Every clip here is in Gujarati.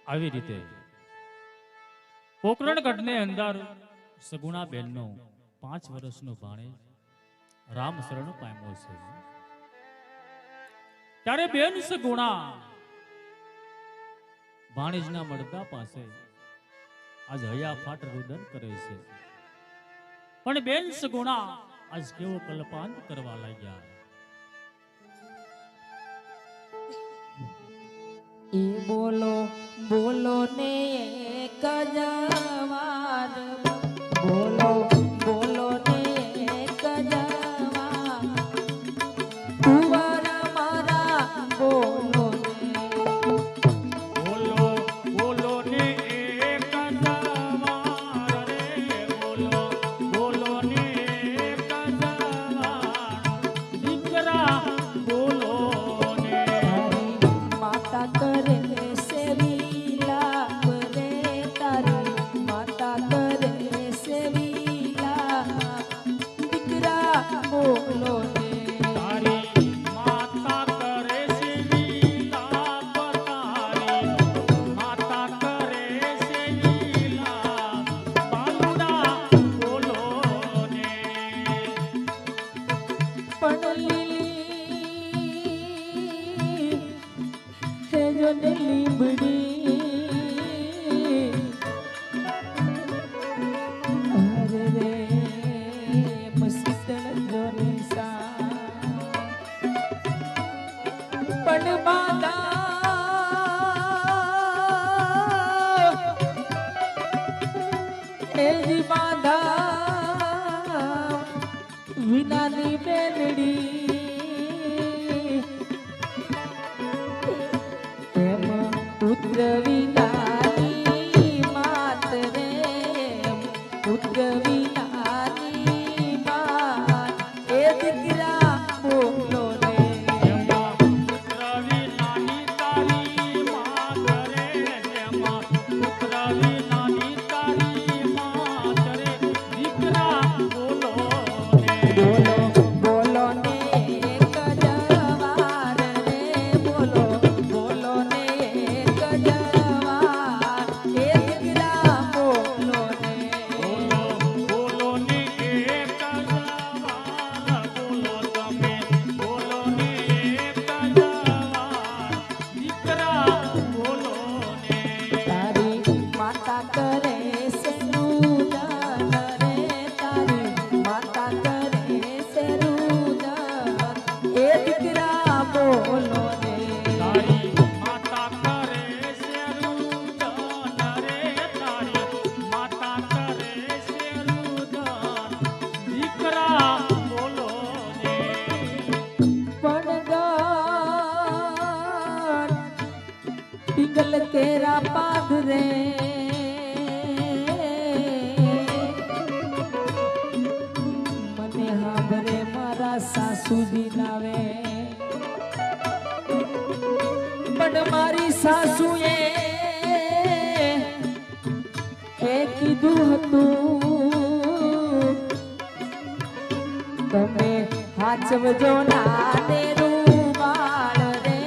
આવી રીતે પોકરણગઢને અંદર સગુણા બેનનો 5 વર્ષનો ભાણે રામ શરણ પામ્યો છે. ત્યારે બેન સગુણા ભાણેજના મળદા પાસે આજ હૈયા ફાટ રુદન કરે છે. પણ બેન સગુણા આજ કેવો કલ્પાંત કરવા લાગ્યા. એ બોલો બોલો ને એક જવાર, બોલો બોલો ને એક જવાર, કુંવર મારા બોલો બોલો બોલો ને એક જવાર રે, બોલો બોલો ને એક જવાર, દીકરા બોલો ને. માતા કરે સેવી લાભ રે, તારી માતા કરે સેવી લાભ, દીકરા બોલો ને. તારી માતા કરે છે લીલા, તારી માતા કરે છે લીલા, બાલુડા બોલો ને. પણ લીલી હે જો ને લીમડી, અરે રે મસ્તળ જોરીસા, પણ બાધા એજી બાધા વિનાની બેનડી, એમ પુત્ર વિનાની માત રે, પુત્ર વિનાની માત, એ દીકરા બોલો રે. જેમાં પુત્ર વિનાની તારી માત રે, જેમાં પુત્ર વિનાની તારી માત રે, દીકરા બોલો ને. બોલો બોલો ને એક જવાર રે, બોલો બોલો ને એક જવાર, એ દીકરા બોલો ને. બોલો બોલો ને એક જવાર, બોલો તમે બોલો ને એક જવાર, દીકરા બોલો ને. તારી માતા કરે છે રુદન રે, તારી માતા કરે છે રુદન, એ દીકરા બોલો ને. તારી માતા કરે છે રુદન રે, તારી માતા કરે છે રુદન, દીકરા બોલો ને. પડગર પિંગલ કેરા પાદ રે, મને હાંભરે મારા સાસુજી નાવે, પણ મારી સાસુએ કીધું હતું, તમે હાચવજો નાને રૂમાલ રે,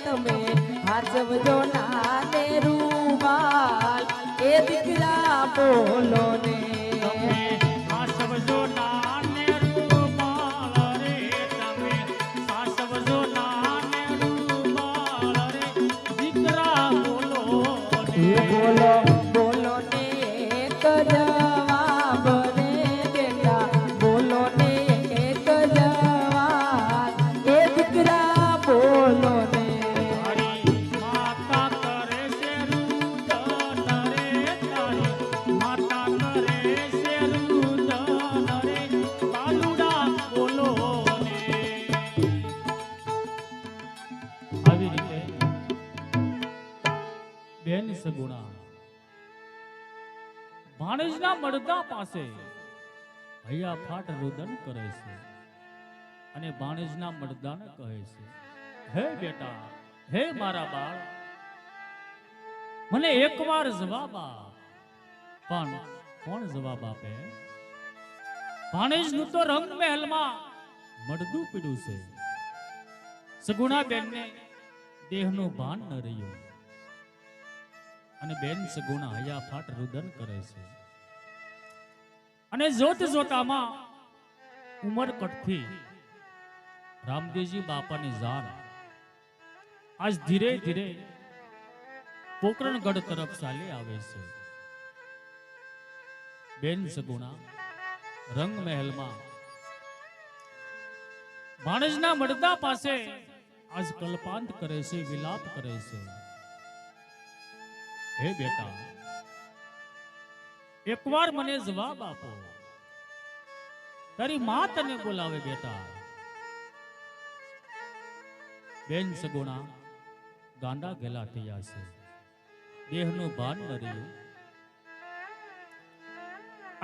તમે હાચવજો નાને રૂમાલ, એ દીકરા બોલો ને. તમે સાસવજો નાને રૂમાલ રે, તમે સાસવજો નાને રૂમાલ રે, દીકરા બોલો એ ને. બોલો બોલો ને એક જવાબ રે, બેટા બોલો ને એક જવાબ, એ દીકરા બોલો ને. તારી માતા કરે છે રુદન રે, તારી માતા કરે છે રુદન રે, બાલુડા બોલો ને. આવી રીતે બેન સગુણા ભાણેજના મળદા પાસે હૈયા ફાટ રુદન કરે છે અને ભાણેજના મળદાને કહે છે, હે બેટા, હે મારા બાળ, મને એકવાર જવાબ આપ. પણ કોણ જવાબ આપે? ભાણેજનું તો રંગ મહેલમાં મળદું પીડ્યું છે. સગુણા બેનને દેહનું ભાન ન રહ્યું અને બેન સગુણા હૈયાફાટ રુદન કરે છે. અને જોત જોતામાં ઉમરકટથી રામદેવજી બાપાની જાન આજ ધીરે ધીરે પોકરણગઢ તરફ ચાલી આવે છે. બેન સગુણા રંગ મહેલમાં ભાણેજના મળદા પાસે આજ કલ્પાંત કરે છે, વિલાપ કરે છે. હે બેટા, એકવાર મને જવાબ આપો. તારી માં તને બોલાવે બેટા. બેન સગુણા ગાંડા ગેલા થયા છે, દેહનું ભાન ન રહ્યું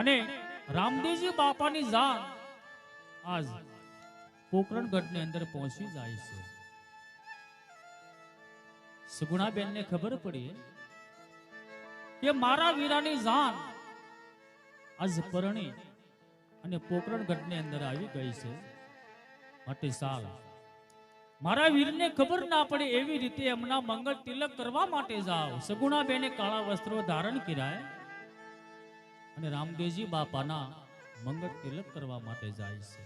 અને રામદેવજી બાપાની જાન આજ પોકરણગઢની અંદર પહોંચી જાય છે. સગુણાબેનને ખબર પડી કે મારા વીરાની જાન આજ પરણી અને પોકરણગઢની અંદર આવી ગઈ છે. માટે સાલ મારા વીરને ખબર ના પડે એવી રીતે એમના મંગળ તિલક કરવા માટે જાઓ. સગુણાબેને કાળા વસ્ત્રો ધારણ કર્યા અને રામદેવજી બાપાના મંગળ તિલક કરવા માટે જાય છે.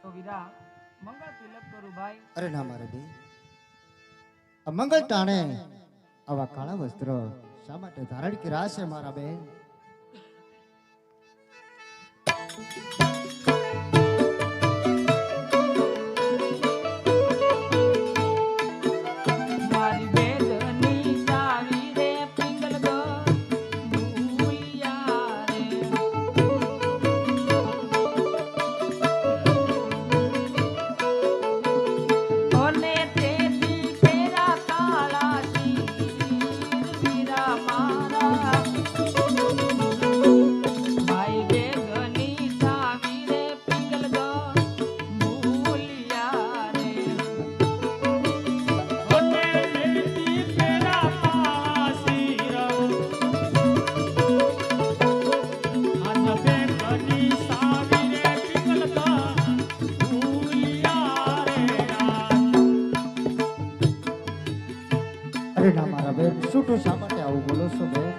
તો વીરા મંગળ તિલક કરું ભાઈ. અરે ના મારે બે આ મંગળ ટાણે આવા કાળા વસ્ત્ર શા માટે ધારણ કર્યા છે મારા બેન? મારી વેદની સાવી રે પિંગલ ગો ભૂલિયા રે. ઓને તેથી પેરા કાળા શીર વીરા મારા. મારી વેદની સાવી રે પિંગલ ગો ભૂલિયા રે. અરે ના મારા બેન, છૂટું શા માટે આવું બોલો છો બેન?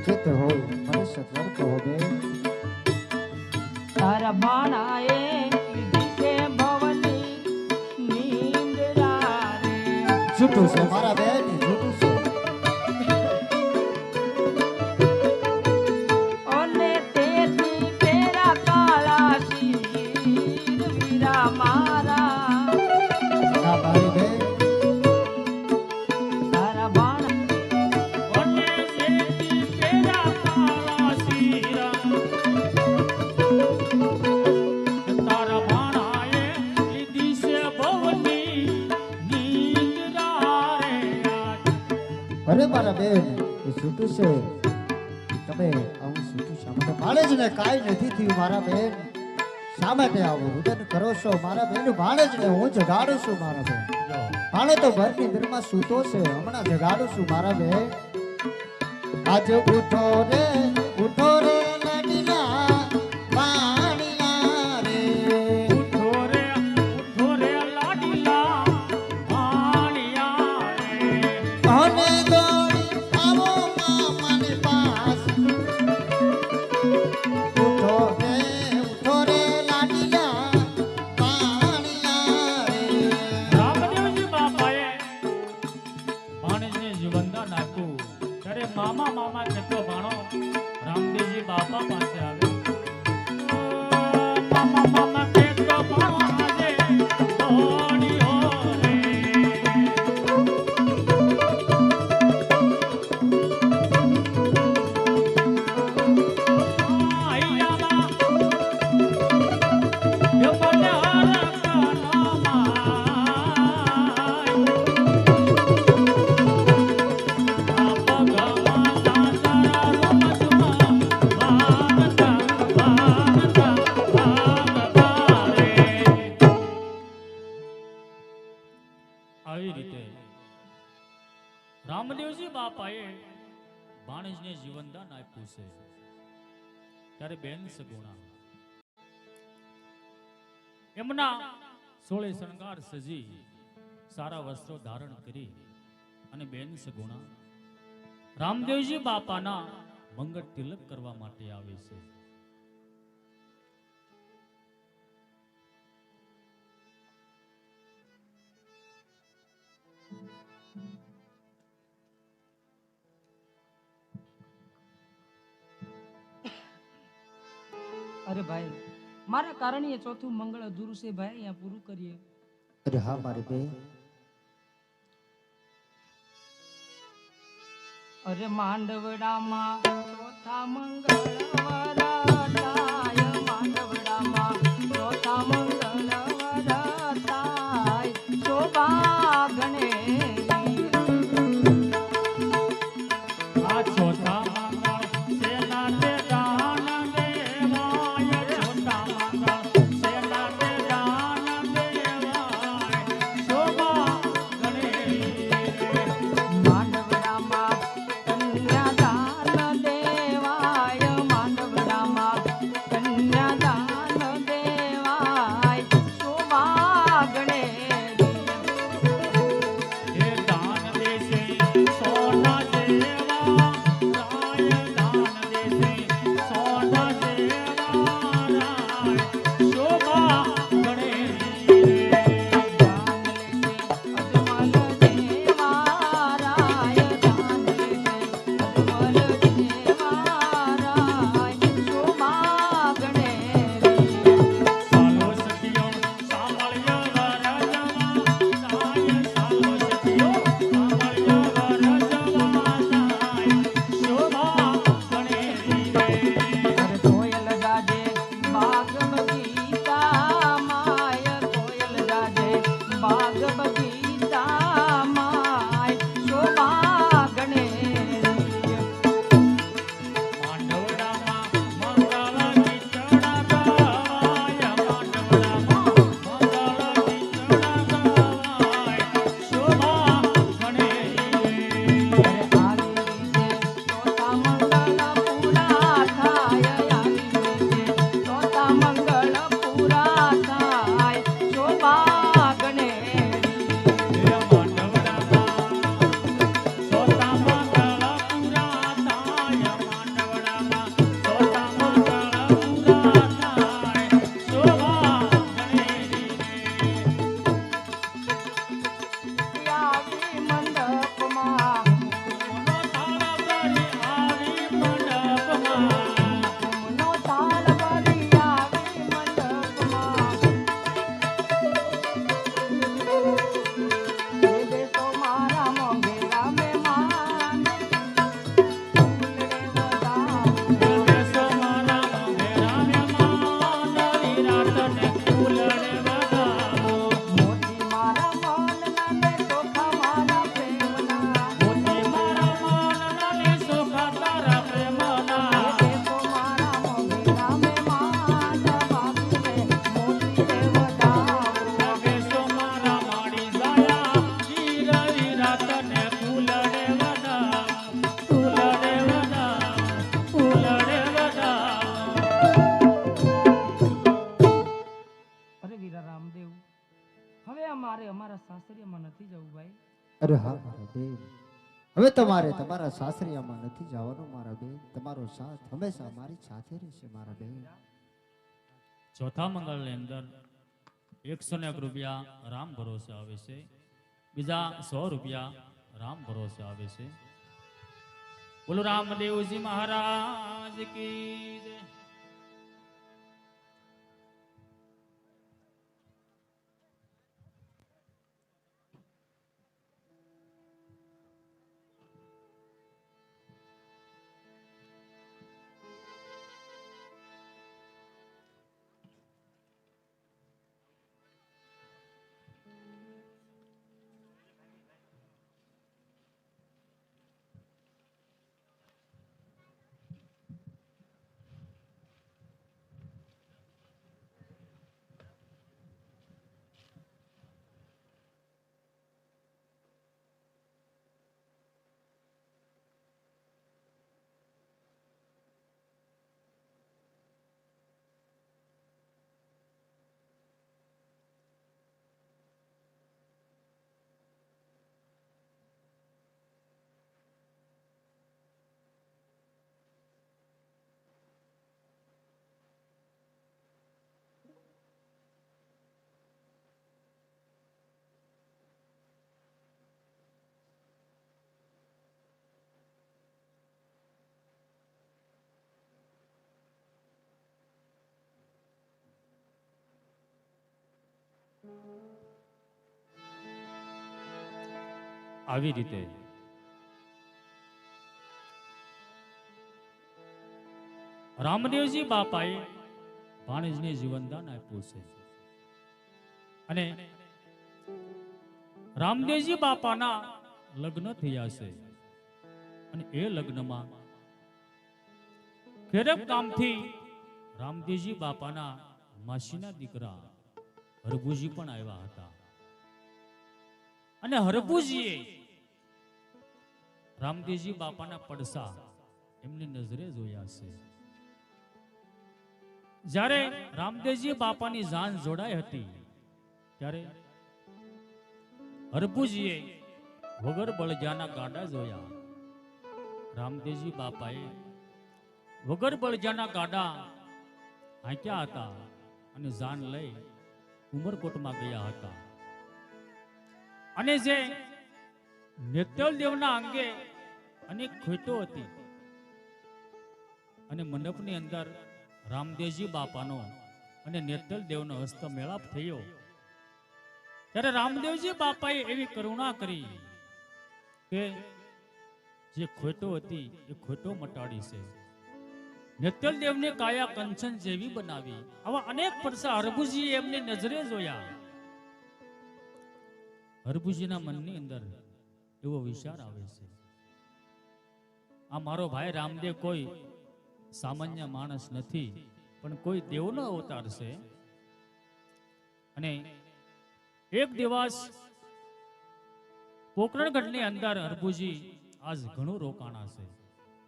જે તે હોય મને સત્વર કહો બેન. તારા બાણાએ લીધી છે ભવની નિંદ્રા રે. છૂટું છે મારા બેન, છૂટું છે. ઓને તેથી પેરા કાળા શીર વીરા મારા. ના મારી બેન, તારા બાણા અરે મારા બેન, એ છૂટું છે. તમે આવું છૂટું શા માટે? ભાણેજ ને કાંઈ નથી થયું મારા બેન. શા માટે આવું રુદન કરો છો મારા બેન? ભાણેજ ને હું જગાડું છું મારા બેન. ભાણો તો ઘરની અંદરમાં સૂતો છે, હમણાં જગાડું છું મારા બેન. આજ ઉઠો રે લાડીલા વાણીયા રે. અને દોડી આવો મામાની પાસ. ઉઠો રે લાડીલા વાણીયા રે. રામદેવજી બાપાએ ભાણેજને જીવનદાન આપ્યું ત્યારે મામા મામા કહેતો ભાણો રામદેવજી બાપા પાસે આવે. મામા મામા કહેતો ભાણો આજે દોડ્યો રે. આઈયામાં એ મને આવી રીતે રામદેવજી બાપાએ ભાણેજને જીવનદાન આપ્યું છે. ત્યારે બેન સગુણા એમના સોળે શણગાર સજી સારા વસ્ત્રો ધારણ કરી અને બેન સગુણા રામદેવજી બાપાના મંગળ તિલક કરવા માટે આવે છે. અરે ભાઈ, મારા કારણે એ ચોથું મંગળ અધૂરું છે ભાઈ, અહીંયા પૂરું કરીએ. અરે હા મારી બેન. અરે માંડવડામાં ચોથા મંગળ વરતાય, માંડવડામાં ચોથા મંગળ વરતાય, શોભા ગણેરી. આ ચોથા મંગળ સેના તે દાન દેવાય, ચોથા મંગળ સેના તે દાન દેવાય, શોભા ગણેરી. માંડવડામાં કન્યાદાન દેવાય, માંડવડામાં કન્યાદાન દેવાય, શોભા ગણેરી. હે દાન દેશે સોના જેવા રાય, દાન દેશે સોના જેવા રાય, શોભા ગણેરી. સાલો સખીઓ સાંભળ્યો વરજવા સાય, સાલો સખીઓ સાંભળ્યો વરજવા સાય, શોભા ગણેરી. માંડવડામાં મંગળની ચડાવાય, માંડવડામાં મંગળની ચડાવાય, શોભા ગણેરી. હે માંડવડામાં સોતા મંગળ પૂરા થાય, માંડવડામાં સોતા મંગળ પૂરા થાય, શોભા ગણેરી. મોનો થાળ ભરી આવી મંડપમાં, બેસો મારા મોંઘેરા મહેમાન, વિરાટને ફૂલડે વધાવો. મોતી મારા મન નાની સોખા તારા પ્રેમના. બેસો મારા માડી જાયા, વીર વિરાટને ફૂલડે વધાવો, ફૂલડે વધાવો, ફૂલડે વધાવો. અરે વીરા રામદેવ, હવે અમારે અમારા સાસરિયામાં નથી જવું ભાઈ. અરે હા મારા બેન. હવે તમારે તમારા સાસરિયામાં નથી જવાનું મારા બેન. તમારો સાથ હંમેશા મારી સાથે રહેશે મારા બેન. ચોથા મંગળની અંદર 101 રૂપિયા રામ ભરોસે આવે છે, બીજા 100 રૂપિયા રામ ભરોસે આવે છે. બોલો રામદેવજી મહારાજ કી જય. આવી રીતે રામદેવજી બાપાએ ભાણેજને જીવનદાન આપ્યું છે અને રામદેવજી બાપાના લગ્ન થયા છે અને એ લગ્નમાં ખેરબ ગામથી રામદેવજી બાપાના માસીના દીકરા હરભુજી પણ આવ્યા હતા અને હરભુજીએ રામદેવજી બાપાના પડસા એમની નજરે જોયા છે. જ્યારે રામદેવજી બાપાની જાન જોડાઈ હતી ત્યારે હરભુજીએ વગર બળજાના ગાડા જોયા. રામદેવજી બાપાએ વગર બળજાના ગાડા હાંક્યા હતા અને જાન લઈ ઉમરકોટમાં ગયા હતા. અને જે નેતલ દેવના અંગે અનેક ખોટો હતી અને મંડપની અંદર રામદેવજી બાપાનો અને નેતલ દેવનો હસ્ત મેળાપ થયો ત્યારે રામદેવજી બાપાએ એવી કરુણા કરી કે જે ખોટો હતી એ ખોટો મટાડી છે. નેતલ દેવને કાયા કંચન જેવી બનાવી. આવા અનેક પરસા હરભુજીએ એમની નજરે જોયા. હરભુજીના મનની અંદર એવો વિચાર આવે છે, આ મારો ભાઈ રામદેવ કોઈ સામાન્ય માણસ નથી, પણ કોઈ દેવનો અવતાર છે. અને એક દિવસ પોકરણગઢની અંદર હરભુજી આજ ઘણું રોકાણા છે.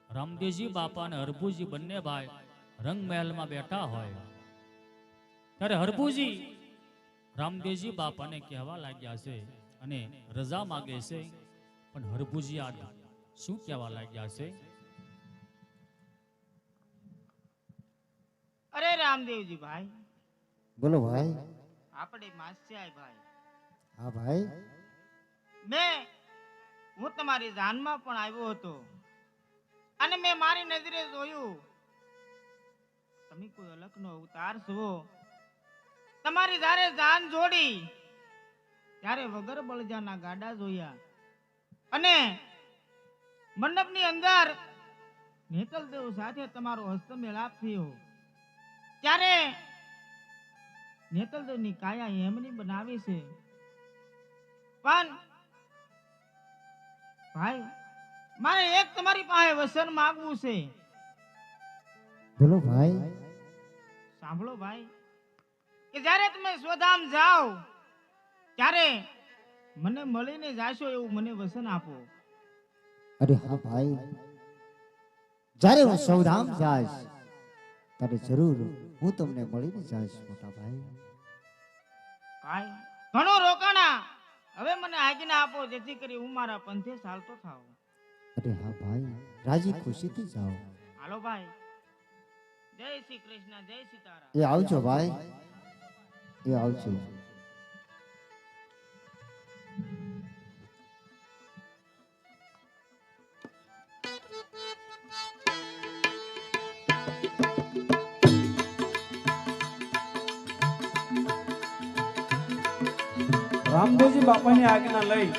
રામદેવજી બાપા અને હરભુજી બંને ભાઈ રંગમહેલમાં બેઠા હોય ત્યારે હરભુજી રામદેવજી બાપાને કહેવા લાગ્યા છે અને રજા માગે છે. પણ હરભુજી આ શું કહેવા લાગ્યા છે? અરે રામદેવજી ભાઈ, બોલો ભાઈ. આપણે માસ્યાય ભાઈ. હા ભાઈ. હું તમારી જાનમાં પણ આવ્યો હતો અને મેં મારી નજરે જોયું તમે કોઈ અલગનો અવતાર છો. તમારી જ્યારે જાન જોડી ત્યારે વગર બળજાના ગાડા જોયા અને મંડપની અંદર નેતલદેવ સાથે તમારો હસ્તમેળાપ થયો ત્યારે નેતલદેવની કાયા એમની બનાવી છે. પણ ભાઈ, મારે એક તમારી પાસે વસન માંગવું છે. બોલો ભાઈ. સાંભળો ભાઈ, કે જ્યારે તમે સ્વધામ જાઓ ત્યારે મને મળીને જાશો એવું મને વસન આપો. અરે હા ભાઈ, જ્યારે હું સૌધામ જાઈશ ત્યારે જરૂર હું તમને મળીને જાઈશ મોટા ભાઈ. ભાઈ, ઘણો રોકાણા, હવે મને આજ્ઞા આપો જેથી કરી હું મારા પંથે ચાલતો થાવ. અરે હા ભાઈ, રાજી ખુશીથી જાઓ. હાલો ભાઈ, જય શ્રી કૃષ્ણ, જય સીતારામ. એ આવજો ભાઈ, એ આવજો. રામદેવજી બાપાની આજ્ઞા લઈ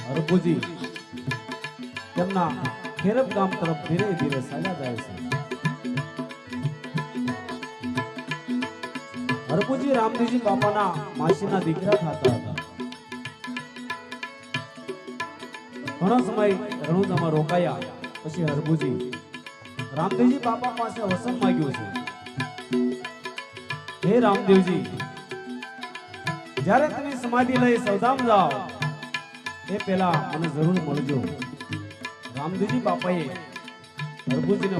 હરભુજી તેમના ખેરબ ગામ તરફ ધીરે ધીરે ચાલ્યા જાય છે. હરભુજી રામદેવજી બાપાના માસીના દીકરા થતા હતા. ઘણો સમય રણુજામાં રોકાયા પછી હરભુજી રામદેવજી બાપા પાસે વસન માંગ્યું છે. હે રામદેવજી, જ્યારે તમે સમાધિ લઈ સૌધામ જાઓ એ પહેલા મને જરૂર મળજો. રામદેવજી બાપાએ હરભુજીને